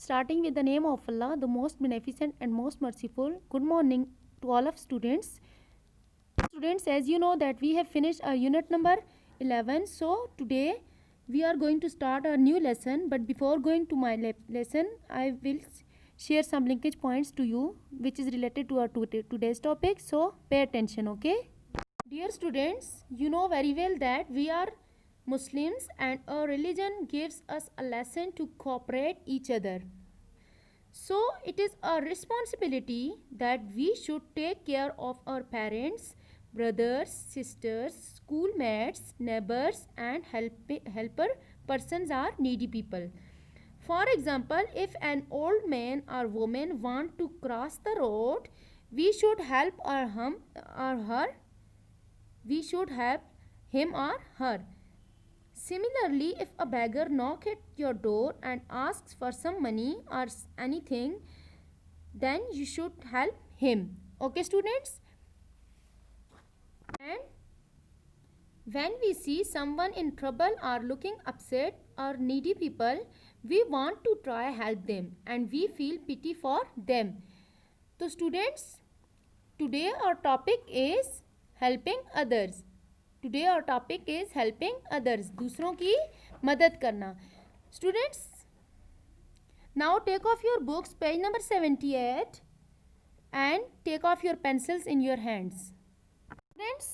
starting with the name of Allah, the most beneficent and most merciful. Good morning to all of students. Students, as you know that we have finished our unit number 11. So today we are going to start our new lesson. But before going to my lesson, I will share some linkage points to you which is related to our today's topic. So pay attention, okay? Dear students, you know very well that we are Muslims and our religion gives us a lesson to cooperate each other. So it is our responsibility that we should take care of our parents, brothers, sisters, schoolmates, neighbors and helper persons or needy people. For example, if an old man or woman want to cross the road, we should help her. We should help him or her. Similarly, if a beggar knocks at your door and asks for some money or anything, then you should help him. Okay, students? And when we see someone in trouble or looking upset or needy people, we want to try help them and we feel pity for them. So students, today our topic is helping others. Today our topic is helping others. दूसरों की मदद करना. Students, now take off your books, page number 78, and take off your pencils in your hands. Students,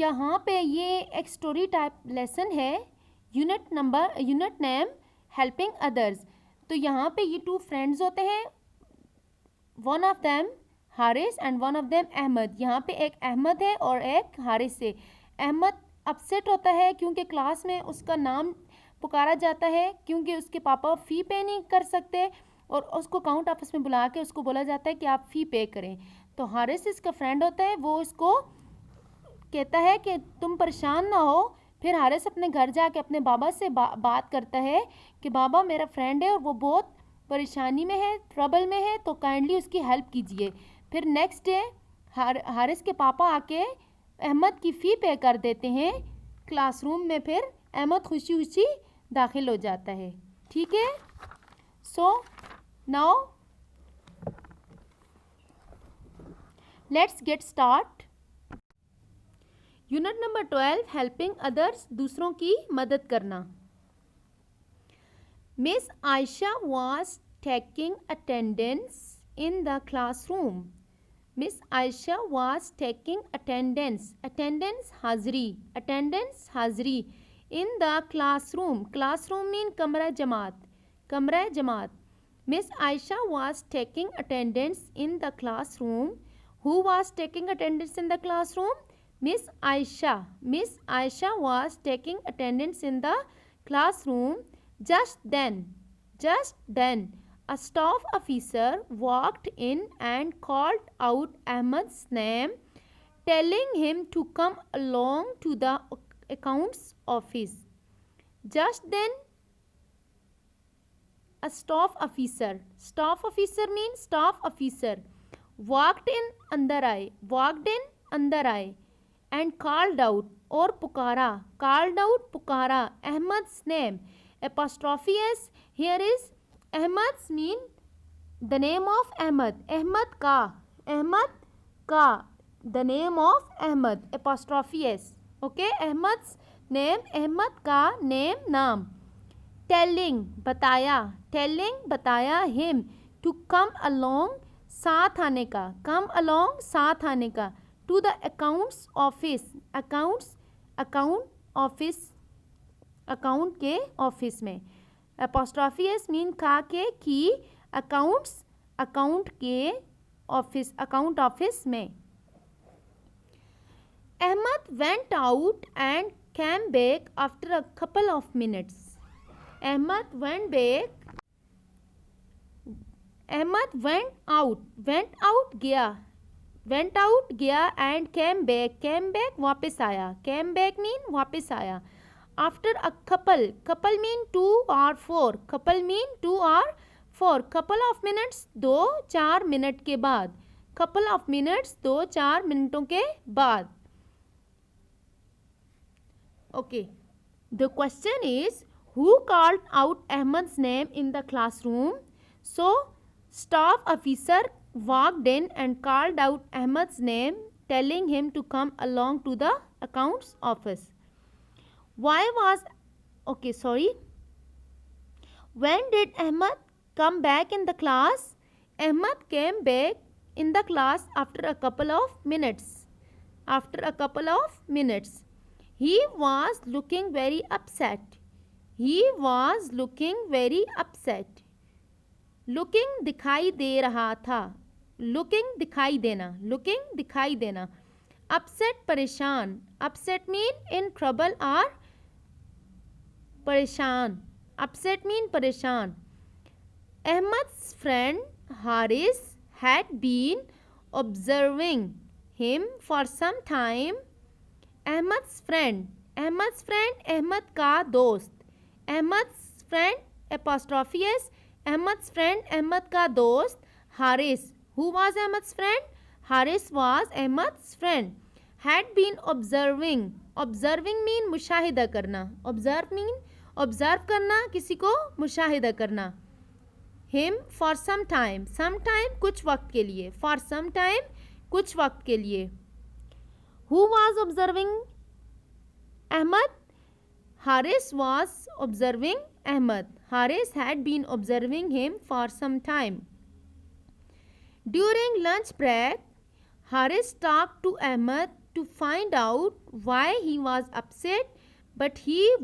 यहाँ पे ये एक story type lesson है. Unit name helping others. तो यहाँ पे ये 2 फ्रेंड्स होते हैं. One of them Haris and one of them Ahmad. यहाँ पे एक अहमद है और एक हारिस है. अहमद अपसेट होता है क्योंकि क्लास में उसका नाम पुकारा जाता है क्योंकि उसके पापा फ़ी पे नहीं कर सकते और उसको काउंट ऑफिस में बुला के उसको बोला जाता है कि आप फ़ी पे करें. तो हारिस इसका फ्रेंड होता है. वो इसको कहता है कि तुम परेशान ना हो. फिर हारिस अपने घर जाके अपने बाबा से बात करता है कि बाबा मेरा फ्रेंड है और वो बहुत परेशानी में है, ट्रबल में है, तो काइंडली उसकी हेल्प कीजिए. फिर नेक्स्ट डे हारिस के पापा आके अहमद की फ़ी पे कर देते हैं क्लासरूम में. फिर अहमद खुशी खुशी दाखिल हो जाता है. ठीक है. So now let's get start. Unit number 12 helping others, दूसरों की मदद करना. Miss Ayesha was taking attendance in the classroom. Miss Aisha was taking attendance हाज़री in the classroom. Classroom mean कमरा जमात. Miss Aisha was taking attendance in the classroom. Who was taking attendance in the classroom? Miss Aisha was taking attendance in the classroom. Just then a staff officer walked in and called out Ahmad's name, telling him to come along to the accounts office. Just then a staff officer means staff officer walked in अंदर आए and called out और पुकारा Ahmad's name. Apostrophe s. Here is Ahmad's mean the name of Ahmad. Ahmad ka the name of Ahmad. Apostrophe s. Okay, Ahmad's name, Ahmad का name नाम. Telling बताया him to come along साथ आने का. To the accounts office. Account के office में. Apostrophe s mean की account office में. Ahmad went out and came back after a couple of minutes. Ahmad went गया and came back वापस आया. After a couple mean 2 or 4. Couple of minutes 2-4 minute के बाद. Couple of minutes 2-4 मिनटों के बाद. Okay. The question is, who called out Ahmad's name in the classroom? So staff officer walked in and called out Ahmad's name, telling him to come along to the accounts office. Why was okay sorry When did Ahmad come back in the class? Ahmad came back in the class after a couple of minutes. He was looking very upset. Looking दिखाई दे रहा था. Looking दिखाई देना. Upset परेशान. Upset mean in trouble or परेशान. Ahmad's friend Haris had been observing him for some time. Ahmad's friend Ahmad का दोस्त. Ahmad's friend apostrophe s. Ahmad's friend Ahmad का दोस्त Haris. Who was Ahmad's friend? Haris was Ahmad's friend. Had been observing mean मुशाहिदा करना. Observe करना, किसी को मुशाहिदा करना. Him for some time कुछ वक्त के लिए. For some time कुछ वक्त के लिए. Who was observing Ahmad? Haris was observing Ahmad. Haris had been observing him for some time. During lunch break, Haris talked to Ahmad to find out why he was upset, but he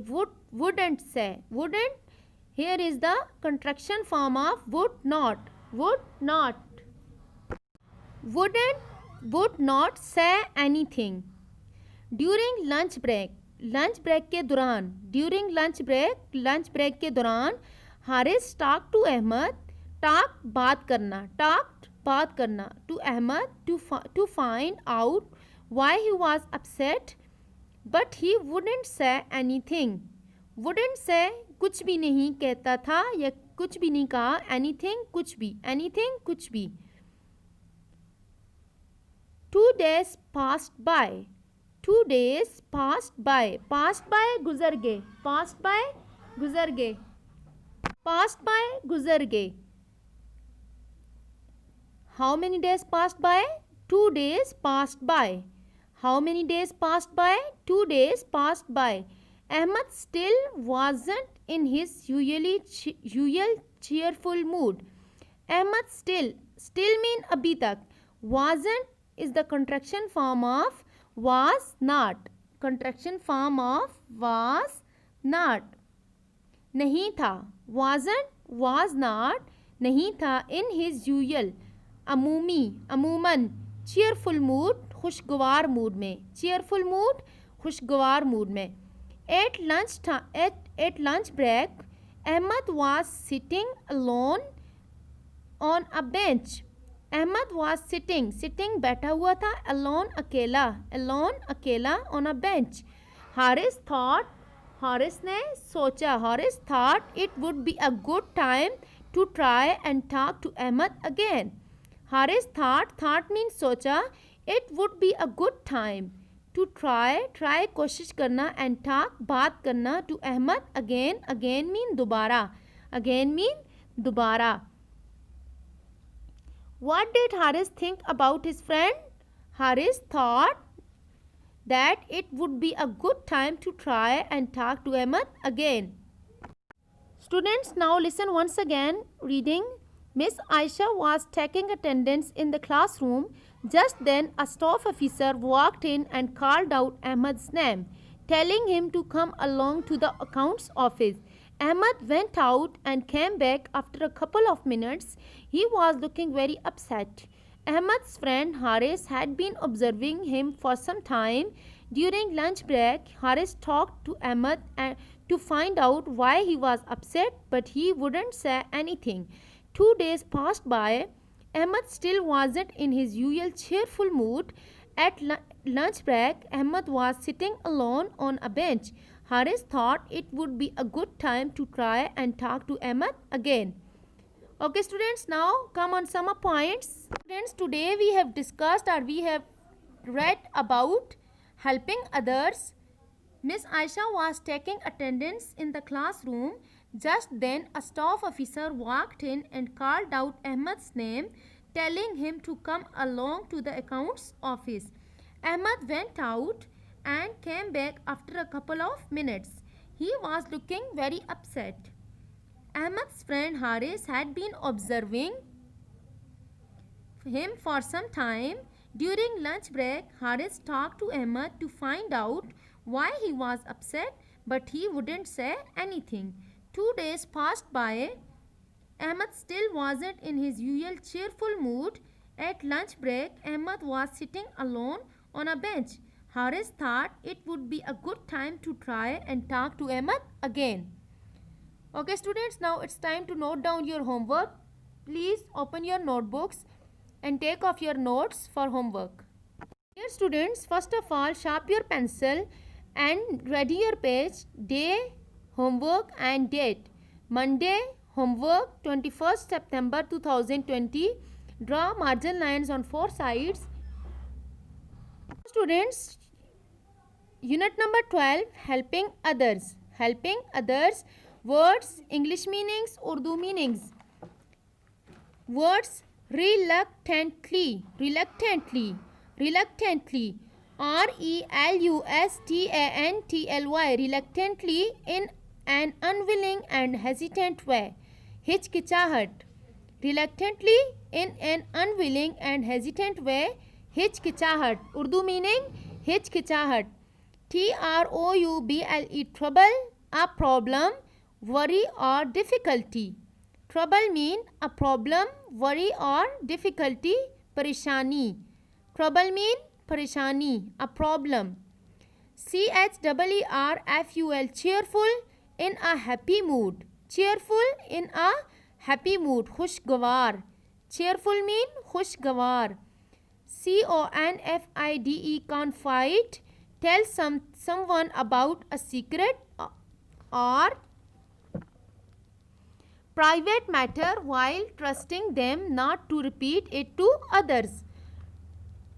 wouldn't say. Wouldn't, here is the contraction form of would not. Would not say anything. During lunch break के दौरान Haris talked to Ahmad. बात करना to Ahmad to find out why he was upset, but he wouldn't say anything. Wouldn't say कुछ भी नहीं कहता था या कुछ भी नहीं कहा. Anything कुछ भी. 2 days passed by. Passed by गुजर गए. How many days passed by? 2 days passed by. How many days passed by? 2 days passed by. Ahmad still wasn't in his usual cheerful mood. Ahmad still mean अभी तक. Wasn't is the contraction form of was not. नहीं था. Wasn't, was not, नहीं था. In his usual अमूमन cheerful mood खुशगवार mood में. At lunch break, Ahmad was sitting alone on a bench. Ahmad was sitting बैठा हुआ था. Alone अकेला on a bench. Haris ने सोचा. Haris thought it would be a good time to try and talk to Ahmad again. Haris thought means सोचा. It would be a good time to try कोशिश करना and talk बात करना to Ahmad again mean दोबारा. What did Haris think about his friend? Haris thought that it would be a good time to try and talk to Ahmad again. Students, now listen once again. Reading. Miss Aisha was taking attendance in the classroom. Just then, a staff officer walked in and called out Ahmad's name, telling him to come along to the accounts office. Ahmad went out and came back after a couple of minutes. He was looking very upset. Ahmad's friend Haris had been observing him for some time. During lunch break, Haris talked to Ahmad to find out why he was upset, but he wouldn't say anything. 2 days passed by. Ahmad still wasn't in his usual cheerful mood. At lunch break, Ahmad was sitting alone on a bench. Haris thought it would be a good time to try and talk to Ahmad again. Okay students, now come on some points. Students, today we have discussed or we have read about helping others. Miss Aisha was taking attendance in the classroom. Just then, a staff officer walked in and called out Ahmad's name, telling him to come along to the accounts office. Ahmad went out and came back after a couple of minutes. He was looking very upset. Ahmad's friend Haris had been observing him for some time. During lunch break, Haris talked to Ahmad to find out why he was upset, but he wouldn't say anything. 2 days passed by. Ahmad still wasn't in his usual cheerful mood. At lunch break, Ahmad was sitting alone on a bench. Haris thought it would be a good time to try and talk to Ahmad again. Okay, students, now it's time to note down your homework. Please open your notebooks and take off your notes for homework. Dear students, first of all, sharpen your pencil and ready your page. Day, homework and date. Monday, homework 21st September 2020. Draw margin lines on 4 sides. Students, unit number 12, helping others. Helping others. Words, English meanings, Urdu meanings. Words, reluctantly, reluctantly, reluctantly, reluctantly, reluctantly, in an unwilling and hesitant way. Hichkichahat, reluctantly, in an unwilling and hesitant way. Hichkichahat, Urdu meaning hichkichahat. trouble, trouble, a problem, worry or difficulty. Trouble mean a problem, worry or difficulty, parishani. Trouble mean parishani, a problem. cheerful, cheerful, in a happy mood. Cheerful in a happy mood, khushgawar. Cheerful mean khushgawar. confide, confide, tell someone about a secret or private matter while trusting them not to repeat it to others.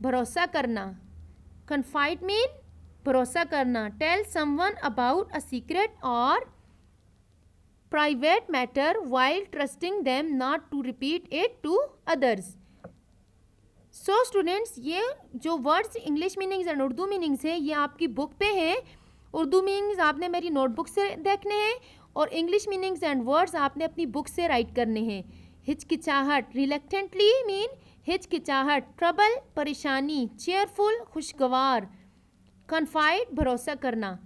भरोसा करना. Confide mean भरोसा करना. Tell someone about a secret or private matter while trusting them not to repeat it to others. So students, ये जो words English meanings and Urdu meanings हैं ये आपकी book पे हैं. उर्दू मीनिंग्स आपने मेरी नोटबुक से देखने हैं और इंग्लिश मीनिंग्स एंड वर्ड्स आपने अपनी बुक से राइट करने हैं. हिचकिचाहट, रिलक्टेंटली मीन हिचकिचाहट. ट्रबल, परेशानी. चेयरफुल, खुशगवार. कन्फाइड, भरोसा करना.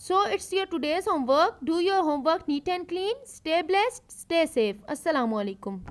So it's your today's homework. Do your homework neat and clean. Stay blessed, stay safe. अस्सलामु अलैकुम.